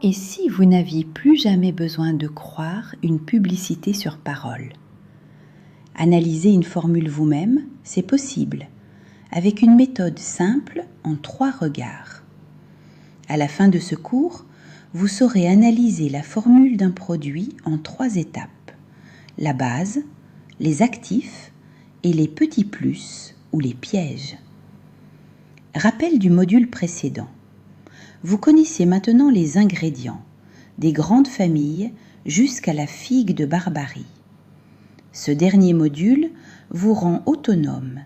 Et si vous n'aviez plus jamais besoin de croire une publicité sur parole? Analyser une formule vous-même, c'est possible, avec une méthode simple en 3 regards. À la fin de ce cours, vous saurez analyser la formule d'un produit en 3 étapes: la base, les actifs et les petits plus ou les pièges. Rappel du module précédent. Vous connaissez maintenant les ingrédients, des grandes familles jusqu'à la figue de Barbarie. Ce dernier module vous rend autonome.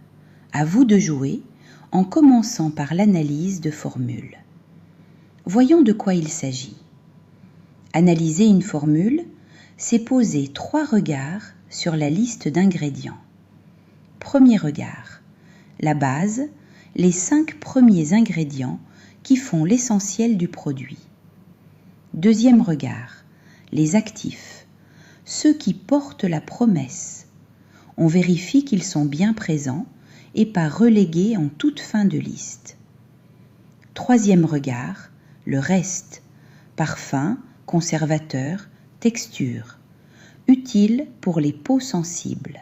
À vous de jouer en commençant par l'analyse de formules. Voyons de quoi il s'agit. Analyser une formule, c'est poser 3 regards sur la liste d'ingrédients. Premier regard, la base, les 5 premiers ingrédients qui font l'essentiel du produit. Deuxième regard, les actifs, ceux qui portent la promesse. On vérifie qu'ils sont bien présents et pas relégués en toute fin de liste. Troisième regard, le reste, parfum, conservateur, texture, utile pour les peaux sensibles.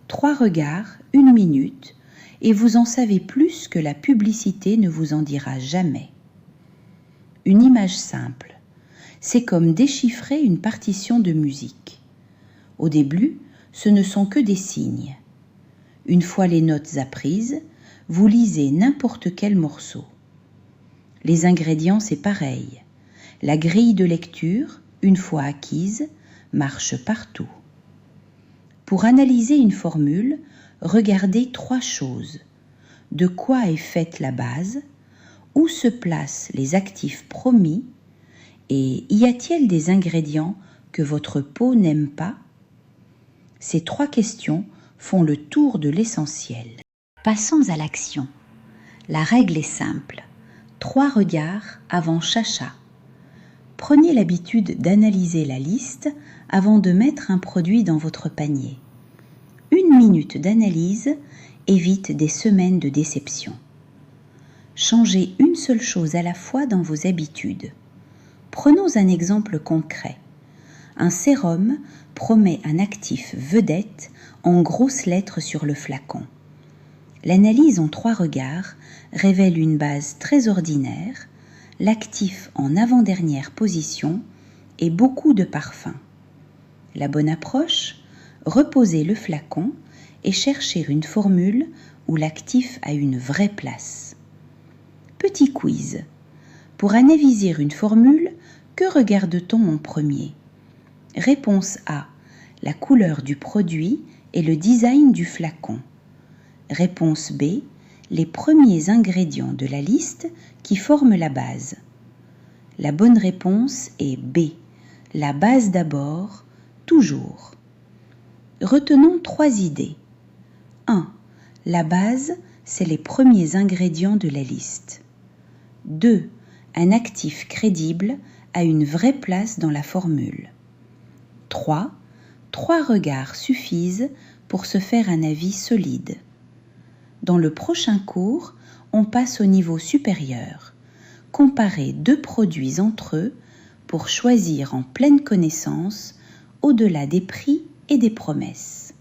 3 regards, 1 minute, et vous en savez plus que la publicité ne vous en dira jamais. Une image simple, c'est comme déchiffrer une partition de musique. Au début, ce ne sont que des signes. Une fois les notes apprises, vous lisez n'importe quel morceau. Les ingrédients, c'est pareil. La grille de lecture, une fois acquise, marche partout. Pour analyser une formule, regardez 3 choses. De quoi est faite la base? Où se placent les actifs promis? Et y a-t-il des ingrédients que votre peau n'aime pas? Ces 3 questions font le tour de l'essentiel. Passons à l'action. La règle est simple. 3 regards avant chacha. Prenez l'habitude d'analyser la liste avant de mettre un produit dans votre panier. 1 minute d'analyse évite des semaines de déception. Changez une seule chose à la fois dans vos habitudes. Prenons un exemple concret. Un sérum promet un actif vedette en grosses lettres sur le flacon. L'analyse en 3 regards révèle une base très ordinaire, l'actif en avant-dernière position et beaucoup de parfum. La bonne approche? Reposer le flacon et chercher une formule où l'actif a une vraie place. Petit quiz. Pour analyser une formule, que regarde-t-on en premier? Réponse A. La couleur du produit et le design du flacon. Réponse B. Les premiers ingrédients de la liste qui forment la base. La bonne réponse est B. La base d'abord, toujours. Retenons 3 idées. 1. La base, c'est les premiers ingrédients de la liste. 2. Un actif crédible a une vraie place dans la formule. 3. 3 regards suffisent pour se faire un avis solide. Dans le prochain cours, on passe au niveau supérieur. Comparer 2 produits entre eux pour choisir en pleine connaissance au-delà des prix et des promesses.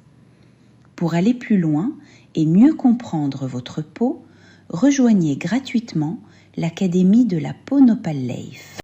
Pour aller plus loin et mieux comprendre votre peau, rejoignez gratuitement l'Académie de la Peau Nopal Leif.